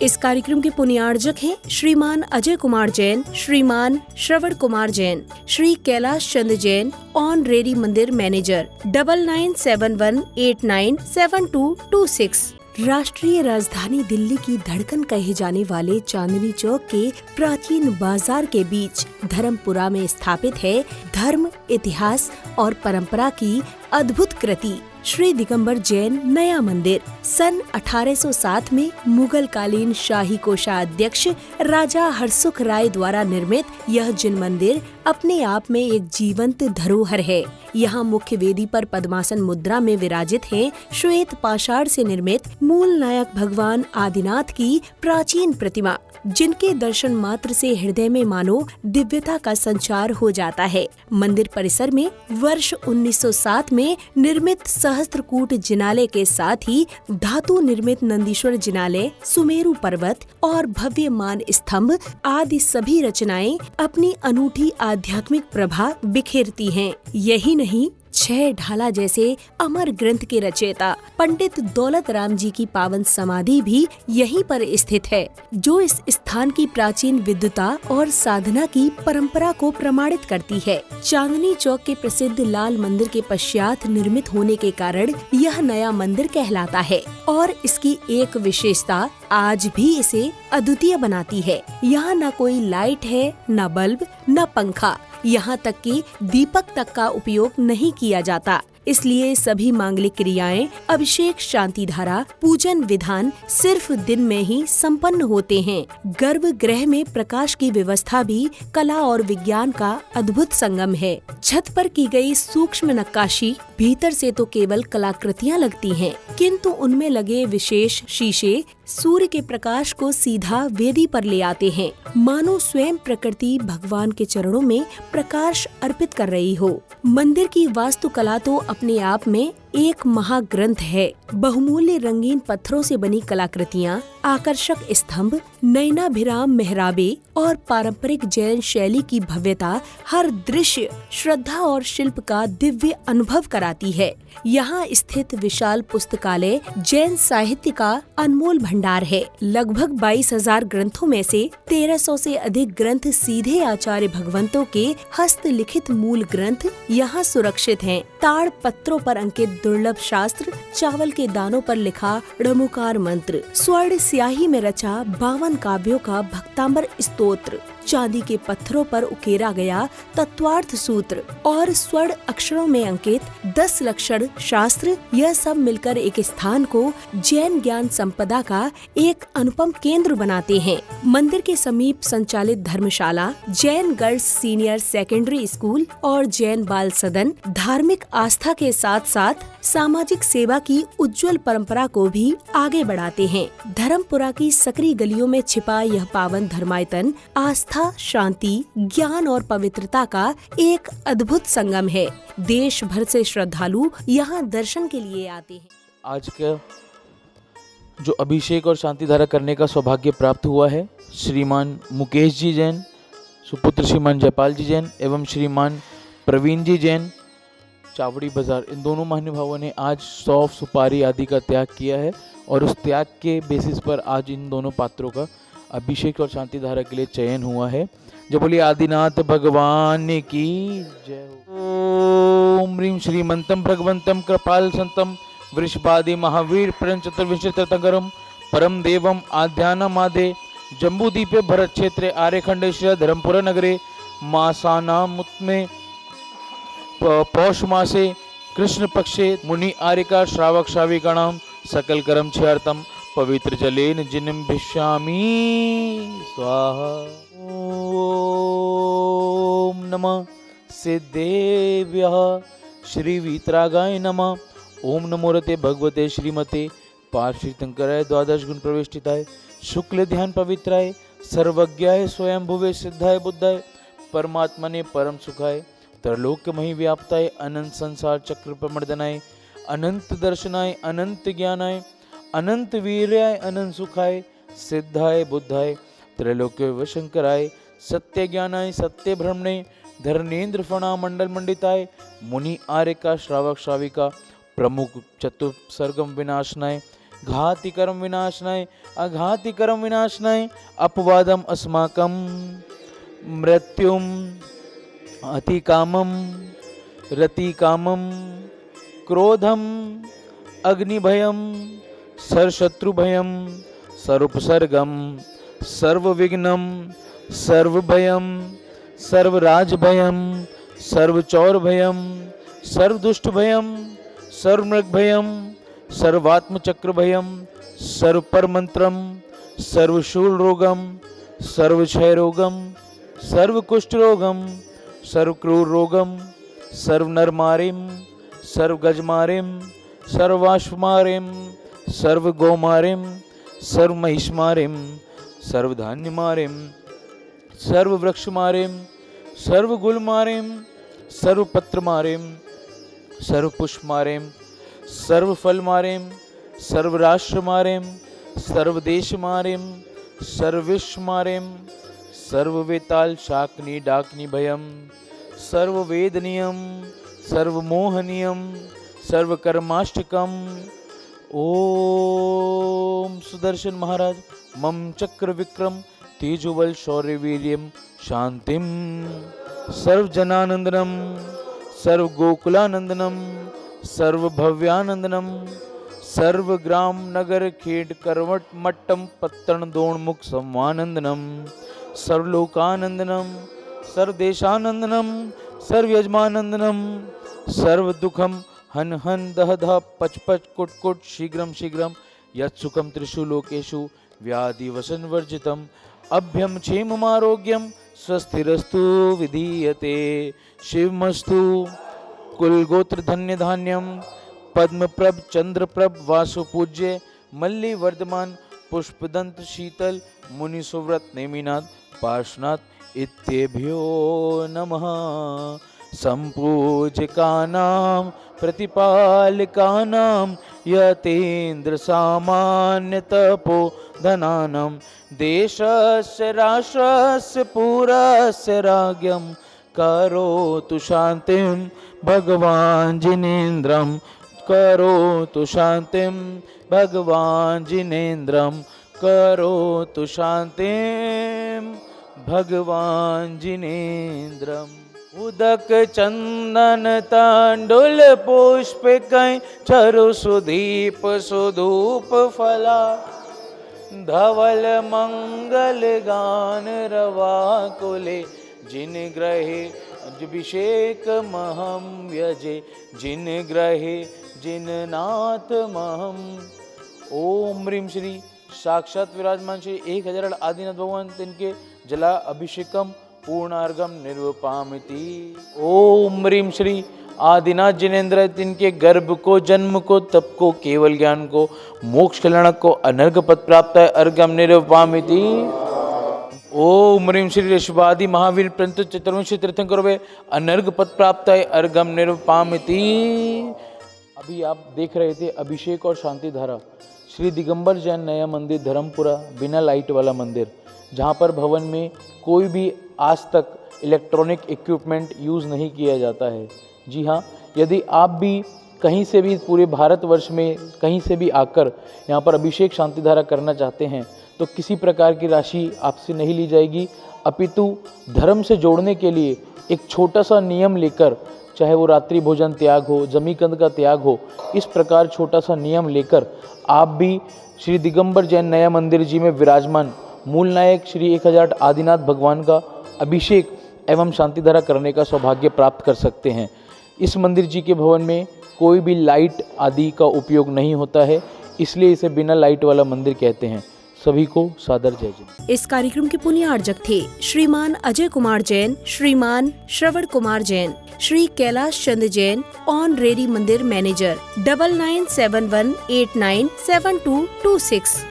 इस कार्यक्रम के पुण्यार्जक हैं श्रीमान अजय कुमार जैन, श्रीमान श्रवण कुमार जैन, श्री कैलाश चंद्र जैन, ऑनरेरी मंदिर मैनेजर 9971897226। राष्ट्रीय राजधानी दिल्ली की धड़कन कहे जाने वाले चांदनी चौक के प्राचीन बाजार के बीच धर्मपुरा में स्थापित है धर्म, इतिहास और परंपरा की अद्भुत कृति श्री दिगंबर जैन नया मंदिर। सन 1807 में मुगल कालीन शाही कोषाध्यक्ष राजा हरसुख राय द्वारा निर्मित यह जिन मंदिर अपने आप में एक जीवंत धरोहर है। यहाँ मुख्य वेदी पर पद्मासन मुद्रा में विराजित हैं श्वेत पाषाण से निर्मित मूल नायक भगवान आदिनाथ की प्राचीन प्रतिमा, जिनके दर्शन मात्र से हृदय में मानो दिव्यता का संचार हो जाता है। मंदिर परिसर में वर्ष 1907 में निर्मित सहस्त्रकूट जिनालय के साथ ही धातु निर्मित नंदीश्वर जिनालय, सुमेरु पर्वत और भव्य मान स्तंभ आदि सभी रचनाएं अपनी अनूठी आध्यात्मिक प्रभा बिखेरती हैं। यही नहीं, 6 ढाला जैसे अमर ग्रंथ के रचयिता पंडित दौलत राम जी की पावन समाधि भी यहीं पर स्थित है, जो इस स्थान की प्राचीन विद्वता और साधना की परंपरा को प्रमाणित करती है। चांदनी चौक के प्रसिद्ध लाल मंदिर के पश्चात निर्मित होने के कारण यह नया मंदिर कहलाता है और इसकी एक विशेषता आज भी इसे अद्वितीय बनाती है। यहाँ न कोई लाइट है, न बल्ब, न पंखा, यहाँ तक कि दीपक तक का उपयोग नहीं किया जाता। इसलिए सभी मांगलिक क्रियाएं, अभिषेक, शांति धारा, पूजन विधान सिर्फ दिन में ही संपन्न होते हैं। गर्भगृह में प्रकाश की व्यवस्था भी कला और विज्ञान का अद्भुत संगम है। छत पर की गई सूक्ष्म नक्काशी भीतर से तो केवल कलाकृतियां लगती हैं, किंतु उनमें लगे विशेष शीशे सूर्य के प्रकाश को सीधा वेदी पर ले आते हैं, मानो स्वयं प्रकृति भगवान के चरणों में प्रकाश अर्पित कर रही हो। मंदिर की वास्तुकला तो अपने आप में एक महाग्रंथ है। बहुमूल्य रंगीन पत्थरों से बनी कलाकृतियाँ, आकर्षक स्तंभ, नयनाभिराम मेहराबे और पारंपरिक जैन शैली की भव्यता हर दृश्य श्रद्धा और शिल्प का दिव्य अनुभव कराती है। यहाँ स्थित विशाल पुस्तकालय जैन साहित्य का अनमोल भंडार है। लगभग 22,000 ग्रंथों में से 1300 से अधिक ग्रंथ सीधे आचार्य भगवंतों के हस्तलिखित मूल ग्रंथ यहाँ सुरक्षित हैं। ताड़ पत्रों पर अंकित दुर्लभ शास्त्र, चावल के दानों पर लिखा णमुकार मंत्र, स्वर्ण स्याही में रचा 52 काव्यों का भक्तांबर स्तोत्र, चांदी के पत्थरों पर उकेरा गया तत्वार्थ सूत्र और स्वर्ण अक्षरों में अंकित 10 लक्षण शास्त्र, यह सब मिलकर एक स्थान को जैन ज्ञान संपदा का एक अनुपम केंद्र बनाते हैं। मंदिर के समीप संचालित धर्मशाला, Jain girls senior secondary school और जैन बाल सदन धार्मिक आस्था के साथ साथ सामाजिक सेवा की उज्जवल परंपरा को भी आगे बढ़ाते हैं। धर्मपुरा की सकरी गलियों में छिपा यह पावन धर्मायतन आस्था, शांति, ज्ञान और पवित्रता का एक अद्भुत संगम है। देश भर से श्रद्धालु यहाँ दर्शन के लिए आते हैं। आज का जो अभिषेक और शांति धारा करने का सौभाग्य प्राप्त हुआ है, श्रीमान मुकेश जी जैन, सुपुत्र श्रीमान जयपाल जी जैन एवं श्रीमान प्रवीण जी जैन, चावड़ी बाजार, इन दोनों महानुभावों ने आज सौंफ, सुपारी आदि का त्याग किया है और उस त्याग के बेसिस पर आज इन दोनों पात्रों का अभिषेक और शांति धारा के लिए चयन हुआ है। जो बोलिए आदिनाथ भगवान की जय हो। ओम ह्रीं श्रीमंतम भगवंतम कृपाल संतम वृषभादि महावीर परम चतुर्विंशतितरंगरम परम देवम आध्यानमादे जम्बूदीपे भरत क्षेत्रे आर्यखंडे श्री धर्मपुरा नगरे मासानामुत्मे पौष मासे कृष्ण पक्षे मुनि आर्यका श्रावक श्राविकाणाम सकल कर्म क्षयार्थम पवित्र जलेन जिनम भिष्यामि स्वाहा। ओम नमः सिद्धेभ्यः श्री वीतरागाय नमः। ओम नमो रते भगवते श्रीमते पार्श्वतीर्थंकराय द्वादश गुण प्रविष्टिताय शुक्ल ध्यान पवित्राय सर्वज्ञाय स्वयं भुवे सिद्धाय बुद्धाय परमात्मने परम सुखाय त्रैलोक्यमहि व्याप्ताय अनंत संसार चक्र प्रमर्दनाय अनंत दर्शनाय अनंत ज्ञानाय अनंत वीर्याय अनंत सुखाय सिद्धाय बुद्धाय त्रैलोक्य वशंकराय सत्य ज्ञानाय सत्य ब्रह्मणे धर्मेन्द्र फणा मंडल मंडिताय मुनि आर्यका श्रावक श्राविका प्रमुख चतुर्सर्गम विनाशनाय घाति कर्म विनाशनाय अघाति कर्म विनाशनाय अपवादम अस्माकं मृत्युम अतिकामम रतिकामम क्रोधम अग्निभयम सर्वशत्रुभयम सर्वोपसर्गम सर्वविघ्नम सर्वभयम सर्वराजभयम सर्वचौरभयम सर्वदुष्टभयम सर्वमृगभयम सर्वात्मचक्रभयम सर्वपरमंत्रम सर्वशूलरोगम सर्वक्षयरोगम सर्वकुष्ठरोगम सर्वक्रूररोगम सर्वनरमारिम सर्वगजमारिम सर्वाश्वमारिम सर्वगोमारिम सर्वमहिषमारिम सर्वधान्यमारिम सर्ववृक्षमारिम सर्वगुलमारिम सर्वपत्रमारिम सर्वपुष्पमारिम सर्वफलमारिम सर्वराष्ट्रमारिम सर्वदेशमारिम सर्वविश्वमारिम सर्ववेताल शाकनी डाकनी भयम सर्ववेदनीयम सर्वमोहनीयम सर्वकर्माष्टकम। ओम सुदर्शन महाराज मम चक्र विक्रम तेजोबल शौर्य वीर्यम शांतिम सर्वजनानंदनम सर्वगोकुलानंदनम सर्वभव्यानंदनम सर्वग्राम नगर खेड करवट मट्टम पत्तन दोणमुख संवानंदनम सर्वलोकानंदनम सर्वदेशानंदनम सर्वयजमानंदनम सर्वदुखम हन हन दह दह पच पच कुट कुट शीघ्रम शीघ्रम यत्सुखम त्रिषु लोकेषु व्याधि वसन वर्जितम अभ्यम क्षेममारोग्यम स्वस्तिरस्तु विधीयते शिवमस्तु कुलगोत्र धन्य धान्यम पद्मप्रभ चंद्रप्रभ वासुपूज्य मल्ली वर्धमान पुष्पदंत शीतल मुनि सुव्रत नेमिनाथ पार्श्वनाथ इत्येभ्यो नमः। संपूज्यकानां प्रतिपालकानां यतेन्द्र सामान्य तपो धनानां देशस्य राष्ट्रस्य पुरस्य राज्ञं करोतु शान्तिं भगवान् जिनेन्द्रं करोतु शान्तिं भगवान् जिनेन्द्रं करोतु शान्तिं भगवान् जिनेन्द्रम्। उदक चंदन तांडुल पुष्प कई चरु सुदीप सुधूप फला धवल मंगल गान रवा कुले जिन ग्रहे अभिषेक महम यजे जिन ग्रहे जिन नाथ महम। ओम ह्रीं श्री साक्षात विराजमान श्री 1008 आदिनाथ भगवान तिनके जला अभिषेकम पूर्णार्घम निर्वपामिति। ओम ह्रीं श्री आदिनाथ जिनेन्द्र तिनके गर्भ को जन्म को तप को केवल ज्ञान को मोक्ष कल्याण को अनर्घ पद प्राप्त है अर्घम निर्वपामिति। ओम ह्रीं श्री ऋषभादि महावीर प्रंतु चतुर्वंशी तीर्थंकर वे अनर्घ पद प्राप्त है अर्घम निर्वपामिति। अभी आप देख रहे थे अभिषेक और शांति धारा श्री दिगंबर जैन नया मंदिर धर्मपुरा बिना लाइट वाला मंदिर, जहाँ पर भवन में कोई भी आज तक इलेक्ट्रॉनिक इक्विपमेंट यूज़ नहीं किया जाता है। जी हाँ, यदि आप भी कहीं से भी पूरे भारतवर्ष में कहीं से भी आकर यहाँ पर अभिषेक शांति धारा करना चाहते हैं तो किसी प्रकार की राशि आपसे नहीं ली जाएगी, अपितु धर्म से जोड़ने के लिए एक छोटा सा नियम लेकर, चाहे वो रात्रि भोजन त्याग हो, जमीकंद का त्याग हो, इस प्रकार छोटा सा नियम लेकर आप भी श्री दिगंबर जैन नया मंदिर जी में विराजमान मूल नायक श्री 1008 आदिनाथ भगवान का अभिषेक एवं शांति धारा करने का सौभाग्य प्राप्त कर सकते हैं। इस मंदिर जी के भवन में कोई भी लाइट आदि का उपयोग नहीं होता है, इसलिए इसे बिना लाइट वाला मंदिर कहते हैं। सभी को सादर जय जय। इस कार्यक्रम के पुण्य आर्जक थे श्रीमान अजय कुमार जैन, श्रीमान श्रवण कुमार जैन, श्री कैलाश चंद्र जैन, ऑनरेरी मंदिर मैनेजर 9971897226।